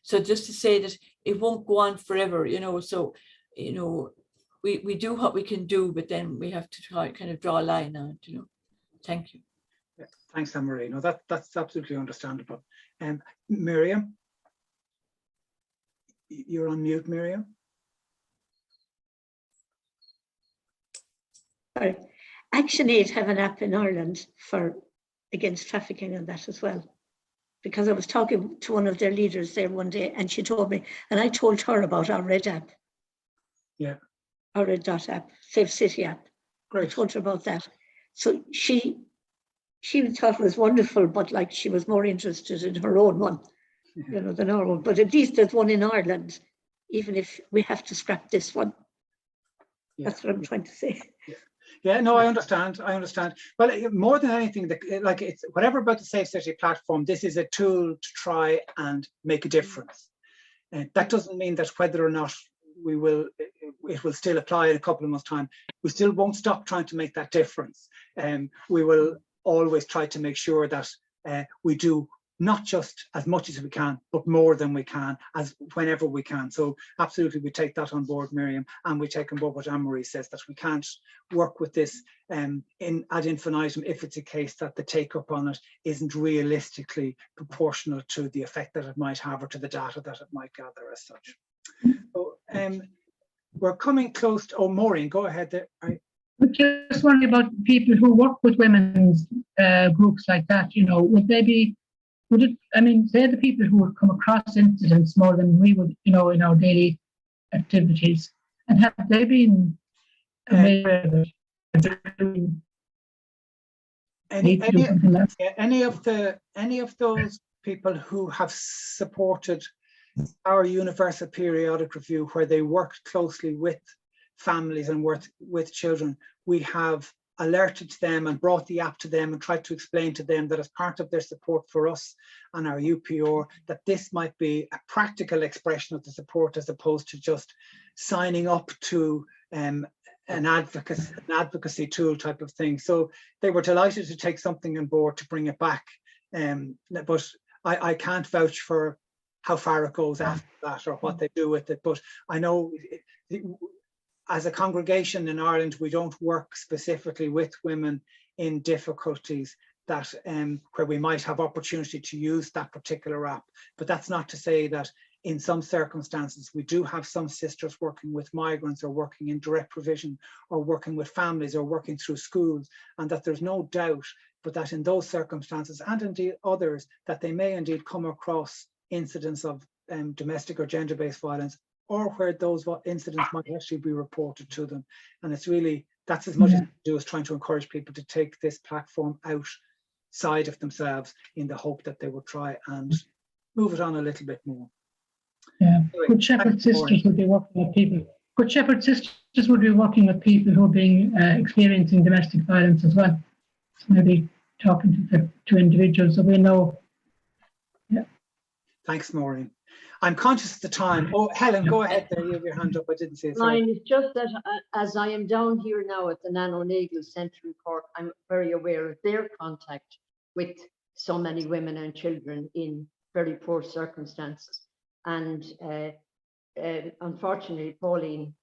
So just to say that it won't go on forever, you know, so, you know, we do what we can do, but then we have to try kind of draw a line on it, you know. Thank you. Yeah, thanks, Anne-Marie. No, that's absolutely understandable. Miriam, you're on mute, Miriam. Sorry. ActionAid have an app in Ireland for against trafficking and that as well. Because I was talking to one of their leaders there one day, and she told me, and I told her about our Red app. Yeah. Our Red Dot app, Safecity app. Great. I told her about that. So she thought it was wonderful, but like she was more interested in her own one, you know, than our own. But at least there's one in Ireland, even if we have to scrap this one. Yeah. That's what I'm trying to say. Yeah, no, I understand. Well, more than anything, like it's whatever about the Safecity platform, this is a tool to try and make a difference. And that doesn't mean that whether or not it will still apply in a couple of months' time. We still won't stop trying to make that difference. We will always try to make sure that we do not just as much as we can, but more than we can, as whenever we can. So absolutely, we take that on board, Miriam, and we take on board what Anne-Marie says, that we can't work with this in ad infinitum if it's a case that the take up on it isn't realistically proportional to the effect that it might have or to the data that it might gather as such. So we're coming close to, Maureen, go ahead there. I'm just wondering about people who work with women's groups like that, you know, would it, I mean, they're the people who would come across incidents more than we would, you know, in our daily activities. And have they been Any, any of those people who have supported our universal periodic review, where they worked closely with families and with children, we have alerted them and brought the app to them and tried to explain to them that as part of their support for us and our UPR, that this might be a practical expression of the support as opposed to just signing up to an advocacy tool type of thing. So they were delighted to take something on board to bring it back. But I can't vouch for how far it goes after that or what they do with it. But I know as a congregation in Ireland, we don't work specifically with women in difficulties that where we might have opportunity to use that particular app. But that's not to say that in some circumstances, we do have some sisters working with migrants or working in direct provision or working with families or working through schools, and that there's no doubt, but that in those circumstances and indeed others, that they may indeed come across incidents of domestic or gender-based violence, or where those incidents might actually be reported to them. And it's really, that's as much as we do as trying to encourage people to take this platform outside of themselves in the hope that they will try and move it on a little bit more. Yeah, Anyway, Good Shepherd sisters would be working with people. Good Shepherd sisters would be working with people who are being experiencing domestic violence as well. So maybe talking to individuals so we know. Yeah. Thanks, Maureen. I'm conscious of the time. Oh, Helen, go ahead there. You have your hand up. I didn't see it. Mine is just that as I am down here now at the Nano Nagle Centre in Cork, I'm very aware of their contact with so many women and children in very poor circumstances. And unfortunately, Pauline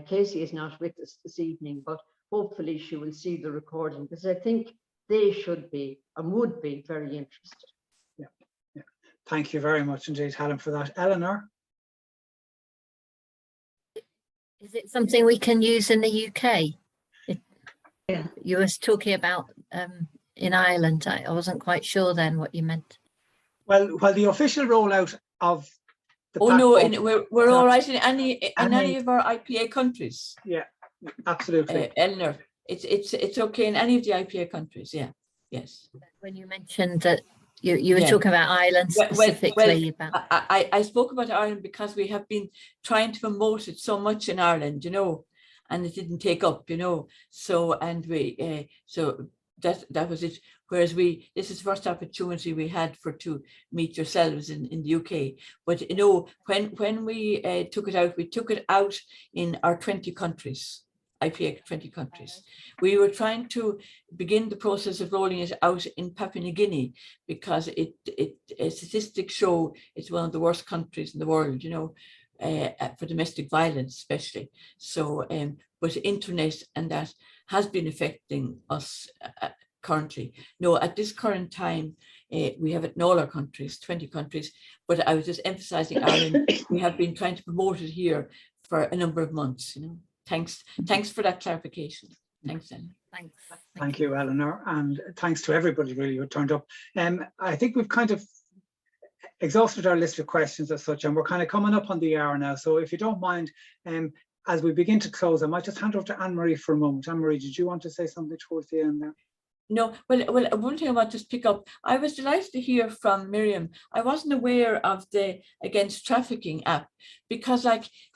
Casey is not with us this evening, but hopefully she will see the recording, because I think they should be and would be very interested. Thank you very much indeed, Helen, for that. Eleanor? Is it something we can use in the UK? Yeah. You were talking about in Ireland. I wasn't quite sure then what you meant. Well, the official rollout of the we're all right in any of our IPA countries. Yeah, absolutely. Eleanor, it's okay in any of the IPA countries. Yeah, yes. When you mentioned that you were talking about Ireland specifically. I spoke about Ireland because we have been trying to promote it so much in Ireland, and it didn't take up, So and we so that was it. Whereas this is the first opportunity we had to meet yourselves in the UK. But when we took it out in our 20 countries. IPA 20 countries. We were trying to begin the process of rolling it out in Papua New Guinea because statistics show it's one of the worst countries in the world, for domestic violence especially. So, but internet and that has been affecting us currently. No, at this current time, we have it in all our countries, 20 countries, but I was just emphasizing Ireland. We have been trying to promote it here for a number of months, Thanks for that clarification. Thanks, Eleanor. Thanks. Thank you, Eleanor, and thanks to everybody really who turned up. I think we've kind of exhausted our list of questions as such, and we're kind of coming up on the hour now. So if you don't mind, as we begin to close, I might just hand over to Anne-Marie for a moment. Anne-Marie, did you want to say something towards the end there? No, well, one thing I want to just pick up, I was delighted to hear from Miriam. I wasn't aware of the Against Trafficking app, because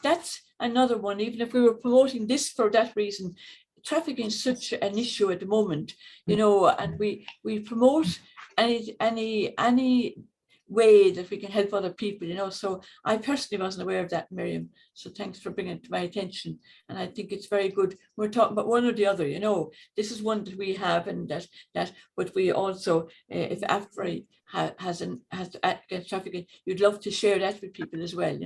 that's another one, even if we were promoting this for that reason, trafficking is such an issue at the moment, and we promote any way that we can help other people, so I personally wasn't aware of that, Miriam, so thanks for bringing it to my attention. And I think it's very good. We're talking about one or the other, this is one that we have, and that but we also, if AFRI has Against Trafficking, you'd love to share that with people as well,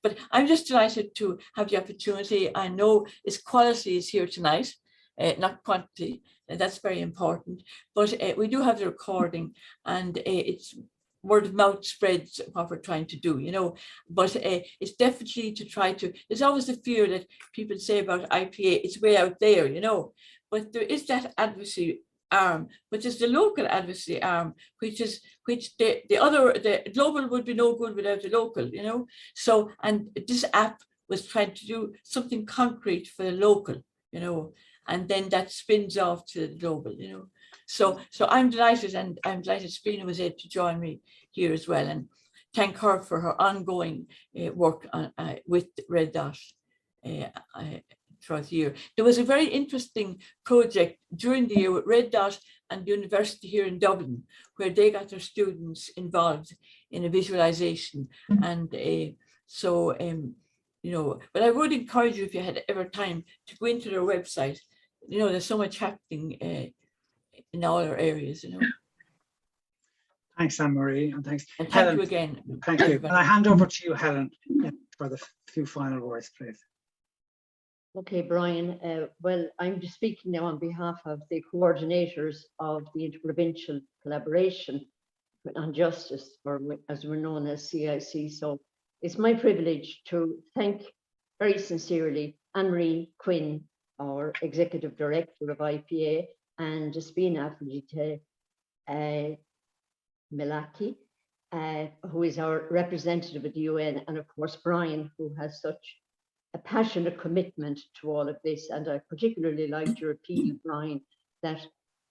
but I'm just delighted to have the opportunity. I know its quality is here tonight, not quantity, and that's very important, but we do have the recording, and it's word of mouth spreads what we're trying to do, but it's definitely to try to, there's always the fear that people say about IPA, it's way out there, but there is that advocacy arm, which is the local advocacy arm, which the global would be no good without the local, so, and this app was trying to do something concrete for the local, you know, and then that spins off to the global, you know. So I'm delighted, and I'm delighted Sabrina was able to join me here as well, and thank her for her ongoing work on, with Red Dot throughout the year. There was a very interesting project during the year with Red Dot and the university here in Dublin, where they got their students involved in a visualization. And you know, but I would encourage you, if you had ever time, to go into their website. You know, there's so much happening in all our areas, you know. Thanks, Anne-Marie, and thanks. And thank Helen, you again. thank you. And I hand over to you, Helen, for the few final words, please. Okay, Brian. Well, I'm just speaking now on behalf of the coordinators of the Interprovincial Collaboration on Justice, or as we're known as CIC. So it's my privilege to thank very sincerely Anne-Marie Quinn, our Executive Director of IPA, and Despina Afrodite Milaki, who is our representative at the UN, and of course, Brian, who has such a passionate commitment to all of this. And I particularly liked your appeal, Brian, that,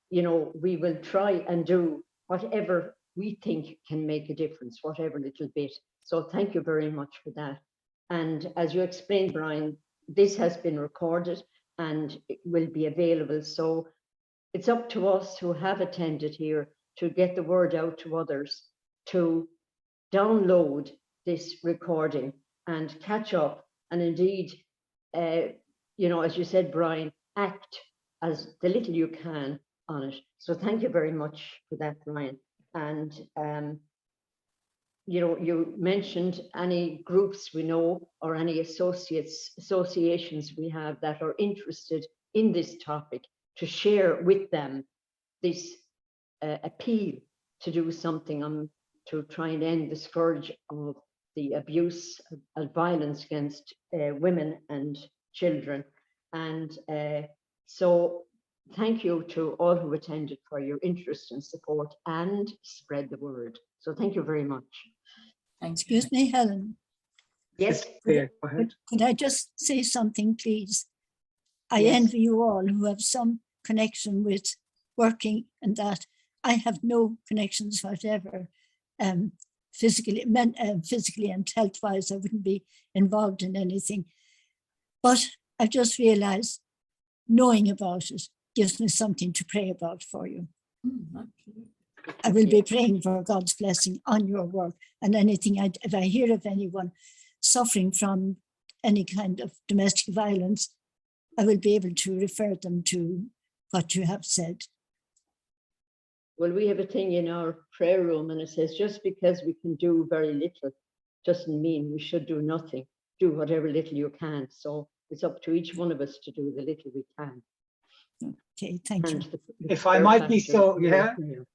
you know, we will try and do whatever we think can make a difference, whatever little bit. So thank you very much for that. And as you explained, Brian, this has been recorded and it will be available. So it's up to us who have attended here to get the word out to others, to download this recording and catch up. And indeed, you know, as you said, Brian, act as the little you can on it. So thank you very much for that, Brian. And, you know, you mentioned any groups we know or any associations we have that are interested in this topic, to share with them this appeal to do something to try and end the scourge of the abuse and violence against women and children. And so thank you to all who attended for your interest and support, and spread the word. So thank you very much. Excuse me, Helen. Yes. Yeah, go ahead. Could I just say something, please? I Yes. envy you all who have some connection with working and that. I have no connections whatever. Physically and health-wise, I wouldn't be involved in anything. But I just realized knowing about it gives me something to pray about for you. I will be praying for God's blessing on your work, and anything, if I hear of anyone suffering from any kind of domestic violence, I will be able to refer them to what you have said. Well, we have a thing in our prayer room, and it says, just because we can do very little doesn't mean we should do nothing. Do whatever little you can. So it's up to each one of us to do the little we can. Okay, thank you. If I might be so,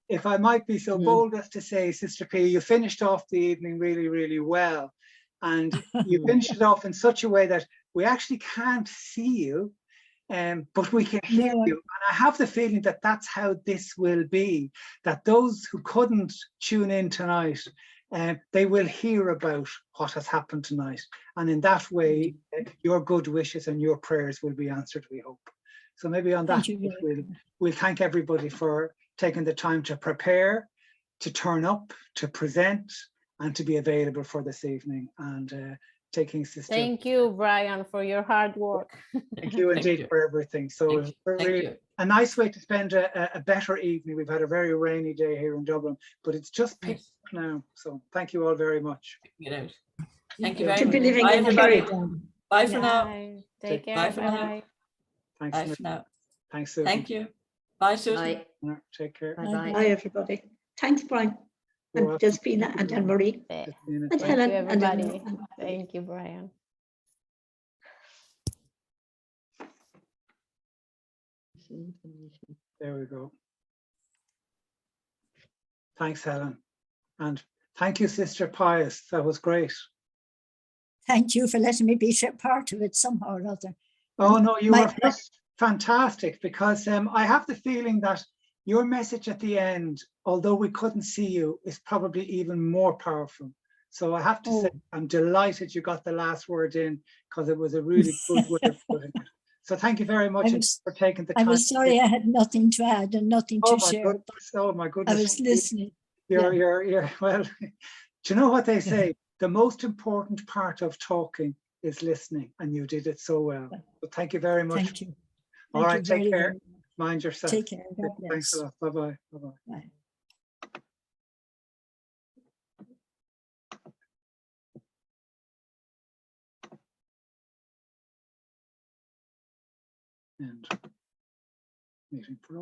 if I might be so bold as to say, Sister P, you finished off the evening really, really well. And you finished it off in such a way that we actually can't see you, but we can hear you. And I have the feeling that that's how this will be, that those who couldn't tune in tonight, they will hear about what has happened tonight. And in that way, your good wishes and your prayers will be answered, we hope. So maybe on that, we'll thank everybody for taking the time to prepare, to turn up, to present, and to be available for this evening. And taking Sister. Thank you, Brian, for your hard work. Thank you indeed for everything. So it's really a nice way to spend a better evening. We've had a very rainy day here in Dublin, but it's just picked up now. So thank you all very much. Get out. Thank you very much. Bye, everybody. Bye for now. Take care. Bye for now. Bye. Thanks. Bye for now. Thanks, Susan. Thank you. Bye, Susan. Bye. Take care. Bye. Bye, everybody. Thanks, Brian. And Despina and Anne-Marie. And Thank Helen. you, everybody. And Thank you, Brian. There we go. Thanks, Helen. And thank you, Sister Pius. That was great. Thank you for letting me be part of it somehow or other. Oh, no, you were just fantastic, because I have the feeling that your message at the end, although we couldn't see you, is probably even more powerful. So I have to say, I'm delighted you got the last word in, because it was a really good way of putting it. So thank you very much for taking the I time. was sorry I had nothing to add and nothing Oh to my share. goodness! Oh my I goodness! was listening. You're well. Do you know what they say? The most important part of talking is listening, and you did it so well. So thank you very much. Thank you. All right, take very, care. very much. Mind yourself. Take care. God bless. Thanks a lot. Bye-bye. Bye-bye. Bye. And meeting for all.